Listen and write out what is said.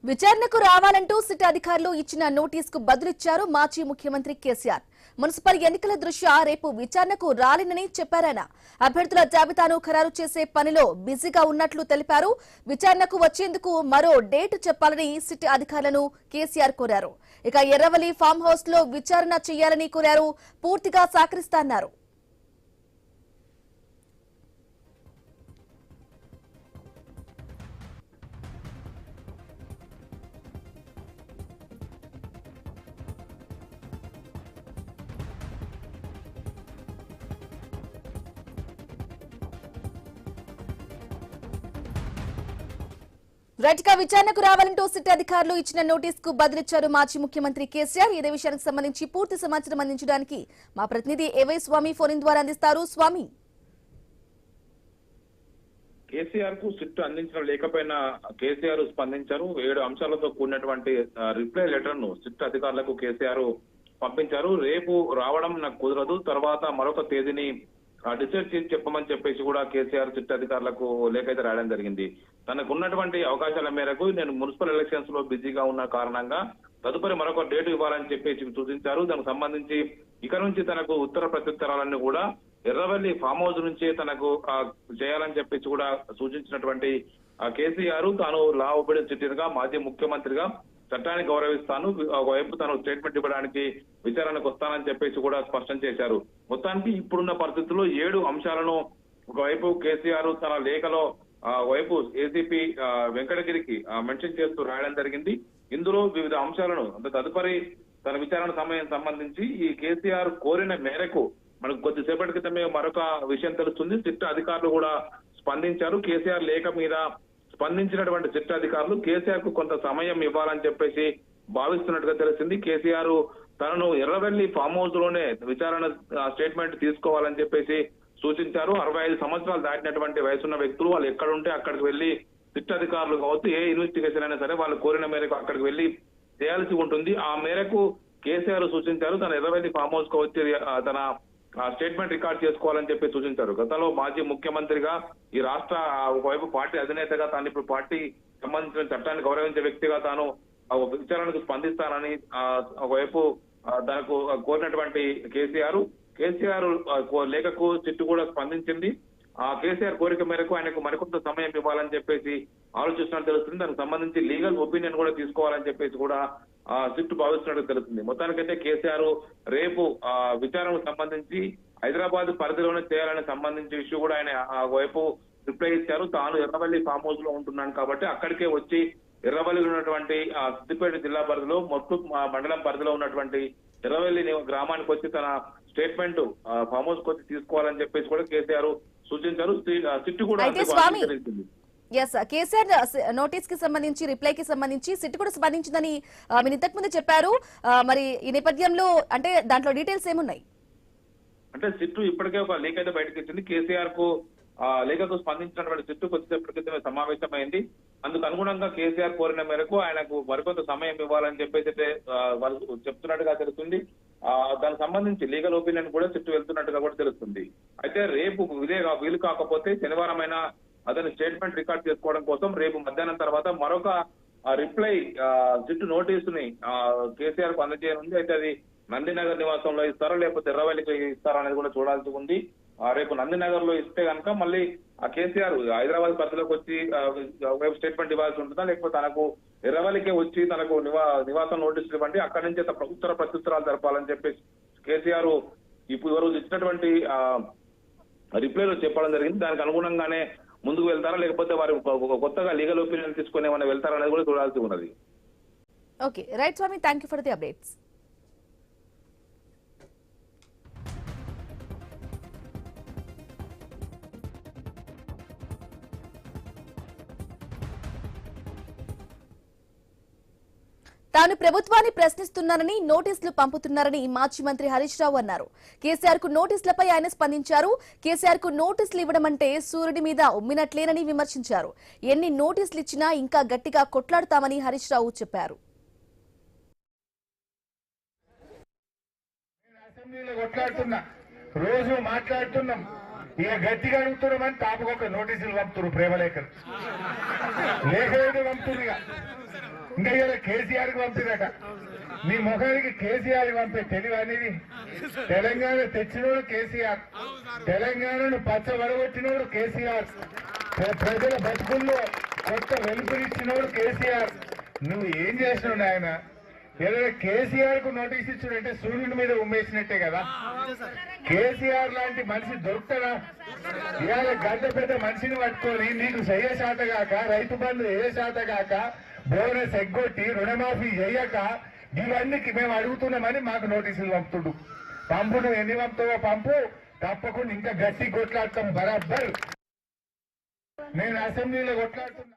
విచారణకు రావాలంటూ సిట్ అధికారులు ఇచ్చిన నోటీసుకు బదులిచ్చారు మాజీ ముఖ్యమంత్రి కేసీఆర్. మున్సిపల్ ఎన్నికల దృష్ట్యా రేపు విచారణకు రాలేనని చెప్పారాయన. అభ్యర్థుల జాబితాను ఖరారు చేసే పనిలో బిజీగా ఉన్నట్లు తెలిపారు. విచారణకు వచ్చేందుకు మరో డేట్ చెప్పాలని సిట్ అధికారులను కేసీఆర్ కోరారు. ఇక ఎర్రవల్లి ఫామ్ హౌస్ లో విచారణ చేయాలని కోరారు. పూర్తిగా సహకరిస్తారన్నారు. రైట్గా విచారణకు రావాలంటూ సిట్ అధికారులు ఇచ్చిన నోటీసుకు బదులిచ్చారు మాజీ ముఖ్యమంత్రి కేసీఆర్. ఇదే విషయానికి సంబంధించి పూర్తి సమాచారం అందించడానికి మా ప్రతినిధి ఏవై స్వామి ఫోన్ ద్వారా అందిస్తారు. స్వామి, కేసీఆర్ కు సిట్ అందించడం లేకపోయినా కేసీఆర్ స్పందించారు. 7 అంశాలతో కూడినటువంటి రిప్లై లెటర్ ను సిట్ అధికారులకు కేసీఆర్ పంపించారు. రేపు రావడం నాకు కుదరదు, తర్వాత మరొక తేదీని డిసైడ్ చేసి చెప్పమని చెప్పేసి కూడా కేసీఆర్ సిట్ అధికారులకు లేఖ అయితే రాయడం జరిగింది. తనకు ఉన్నటువంటి అవకాశాల మేరకు నేను మున్సిపల్ ఎలక్షన్స్ లో బిజీగా ఉన్న కారణంగా తదుపరి మరొక డేట్ ఇవ్వాలని చెప్పేసి సూచించారు. దానికి సంబంధించి ఇక నుంచి తనకు ఉత్తర ప్రత్యుత్తరాలన్నీ కూడా ఎర్రవల్లి ఫామ్ హౌస్ నుంచే తనకు చేయాలని చెప్పేసి కూడా సూచించినటువంటి కేసీఆర్ తాను లా ఒబీడియన్స్ సిటిజన్ గా మాజీ ముఖ్యమంత్రిగా చట్టాన్ని గౌరవిస్తాను, ఒకవైపు తను స్టేట్మెంట్ ఇవ్వడానికి విచారణకు వస్తానని చెప్పేసి కూడా స్పష్టం చేశారు. మొత్తానికి ఇప్పుడున్న పరిస్థితుల్లో 7 అంశాలను ఒకవైపు కేసీఆర్ తన లేఖలో వైపు ఏసీపీ వెంకటగిరికి మెన్షన్ చేస్తూ రాయడం జరిగింది. ఇందులో వివిధ అంశాలను అంటే తదుపరి తన విచారణ సమయం సంబంధించి ఈ కేసీఆర్ కోరిన మేరకు మనకు కొద్దిసేపటి క్రితమే మరొక విషయం తెలుస్తుంది. సిట్ అధికారులు కూడా స్పందించారు. కేసీఆర్ లేఖ మీద స్పందించినటువంటి సిట్ అధికారులు కేసీఆర్ కు కొంత సమయం ఇవ్వాలని చెప్పేసి భావిస్తున్నట్టుగా తెలిసింది. కేసీఆర్ తనను ఎర్రవెల్లి ఫామ్ హౌస్ లోనే విచారణ స్టేట్మెంట్ తీసుకోవాలని చెప్పేసి సూచించారు. 65 సంవత్సరాలు దాటినటువంటి వయసున్న వ్యక్తులు వాళ్ళు ఎక్కడుంటే అక్కడికి వెళ్లి సిట్ అధికారులు కావచ్చు, ఏ ఇన్వెస్టిగేషన్ అయినా సరే వాళ్ళు కోరిన మేరకు అక్కడికి వెళ్లి చేయాల్సి ఉంటుంది. ఆ మేరకు కేసీఆర్ సూచించారు. తన ఎర్రవెల్లి ఫామ్ హౌస్ కు వచ్చి తన స్టేట్మెంట్ రికార్డ్ చేసుకోవాలని చెప్పి సూచించారు. గతంలో మాజీ ముఖ్యమంత్రిగా ఈ రాష్ట్ర ఒకవైపు పార్టీ అధినేతగా తాను ఇప్పుడు పార్టీ సంబంధించిన చట్టాన్ని గౌరవించే వ్యక్తిగా తాను విచారణకు స్పందిస్తానని ఒకవైపు తనకు కోరినటువంటి కేసీఆర్ లేఖకు సిట్టు కూడా స్పందించింది. ఆ కేసీఆర్ కోరిక మేరకు ఆయనకు మరికొంత సమయం ఇవ్వాలని చెప్పేసి ఆలోచిస్తున్నట్టు తెలుస్తుంది. దానికి సంబంధించి లీగల్ ఒపీనియన్ కూడా తీసుకోవాలని చెప్పేసి కూడా సిట్టు భావిస్తున్నట్టు తెలుస్తుంది. మొత్తానికైతే కేసీఆర్ రేపు విచారణకు సంబంధించి హైదరాబాద్ పరిధిలోనే చేయాలని సంబంధించి ఇష్యూ కూడా ఆయన వైపు రిప్లై ఇచ్చారు. తాను ఎర్రవల్లి ఫామ్ హౌస్ లో ఉంటున్నాను కాబట్టి అక్కడికే వచ్చి ఎర్రవల్లిలో ఉన్నటువంటి సిద్దిపేట జిల్లా పరిధిలో మొత్తం మండలం పరిధిలో ఉన్నటువంటి ఎర్రవల్లి గ్రామానికి వచ్చి తన స్టేట్మెంట్ ఫామ్ హౌస్ కు వచ్చి తీసుకోవాలని చెప్పేసి కూడా కేసీఆర్ సూచించారు. సిట్టు కూడా కేసీఆర్ నోటీస్ కి సంబంధించి రిప్లై కి సంబంధించి సిట్ కూడా స్పందించిందని మీరు ఇంతకు ముందు చెప్పారు. మరి ఈ నేపథ్యంలో అంటే దాంట్లో డీటెయిల్స్ ఏమున్నాయి? అంటే సిట్టు ఇప్పటికే ఒక లేఖ అయితే బయటకు ఇచ్చింది. కేసీఆర్ కు లేఖకు స్పందించినటువంటి సిట్టు కొద్దిసేపటి క్రితమే సమావేశమైంది. అందుకు అనుగుణంగా కేసీఆర్ కోరిన మేరకు ఆయనకు మరికొంత సమయం ఇవ్వాలని చెప్పేసి అయితే వాళ్ళు చెప్తున్నట్టుగా తెలుస్తుంది. దానికి సంబంధించి లీగల్ ఒపీనియన్ కూడా సిట్టు వెళ్తున్నట్టుగా కూడా తెలుస్తుంది. అయితే రేపు వీలు కాకపోతే శనివారం అయినా అతని స్టేట్మెంట్ రికార్డ్ చేసుకోవడం కోసం రేపు మధ్యాహ్నం తర్వాత మరొక రిప్లై సిట్టు నోటీసుని కేసీఆర్ కు అందజేయనుంది. అయితే అది నందినగర్ నివాసంలో ఇస్తారా లేకపోతే ఎర్రవల్లికి ఇస్తారా అనేది కూడా చూడాల్సి ఉంది. రేపు నందినగర్ లో ఇస్తే కనుక మళ్ళీ ఆ కేసీఆర్ హైదరాబాద్ పరిధిలోకి వచ్చి స్టేట్మెంట్ ఇవ్వాల్సి ఉంటుందా, లేకపోతే తనకు ఎర్రవల్లికే వచ్చి తనకు నివాసం నోటీసులు ఇవ్వండి, అక్కడి నుంచే ఉత్తర ప్రత్యుత్తరాలు జరపాలని చెప్పేసి కేసీఆర్ ఇప్పుడు ఇచ్చినటువంటి రిప్లైలో చెప్పడం జరిగింది. దానికి అనుగుణంగానే ముందుకు వెళ్తారా లేకపోతే వారు కొత్తగా లీగల్ ఒపీనియన్ తీసుకుని ఏమైనా వెళ్తారా అనేది కూడా చూడాల్సి ఉన్నది. Okay, right Swami, thank you for the updates. తాను ప్రభుత్వాన్ని ప్రశ్నిస్తున్నానని నోటీసులు పంపుతున్నారని మాజీ మంత్రి హరీష్ రావు అన్నారు. కేసీఆర్ కు నోటీసులపై ఆయన స్పందించారు. కేసీఆర్ కు నోటీసులు ఇవ్వడం అంటే సూర్యుడి మీద ఉమ్మినట్లేనని విమర్శించారు. ఎన్ని నోటీసులు ఇచ్చినా ఇంకా గట్టిగా కొట్లాడతామని హరీష్ రావు చెప్పారు. ఇక గట్టిగా అడుగుతున్నామని తాపకొక నోటీసులు పంపుతున్నారు, ప్రేమలేఖలు లేఖలు పంపుతున్నారు. ఇంకా ఇలా కేసీఆర్ కి పంపిరట. నీ ముఖానికి కేసీఆర్ పంపే తెలివి అనేది. తెలంగాణ తెచ్చినోడు కేసీఆర్, తెలంగాణను పచ్చబడగొట్టినోడు కేసీఆర్, ప్రజల బతుకుల్లో కొత్త వెలుపునిచ్చినోడు కేసీఆర్. నువ్వు ఏం చేసినావు నాయన? ఏదైనా కేసీఆర్ కు నోటీస్ ఇచ్చుడంటే సూర్యుడి మీద ఉమ్మేసినట్టే కదా. కేసీఆర్ లాంటి మనిషి దొరుకుతాడా? ఇవాళ గడ్డ పెద్ద మనిషిని పట్టుకొని నీకు చెయ్య శాత కాక, రైతు బంధు ఏ శాత కాక, బోనస్ ఎగ్గొట్టి రుణమాఫీ చెయ్యక, ఇవన్నీ మేము అడుగుతున్నామని మాకు నోటీసులు పంపుతుడు. పంపు, నువ్వు ఎన్ని పంపుతావో పంపు, తప్పకుండా ఇంకా గట్టి కొట్లాడతాం బరాబర్. నేను అసెంబ్లీలో కొట్లాడుతున్నా.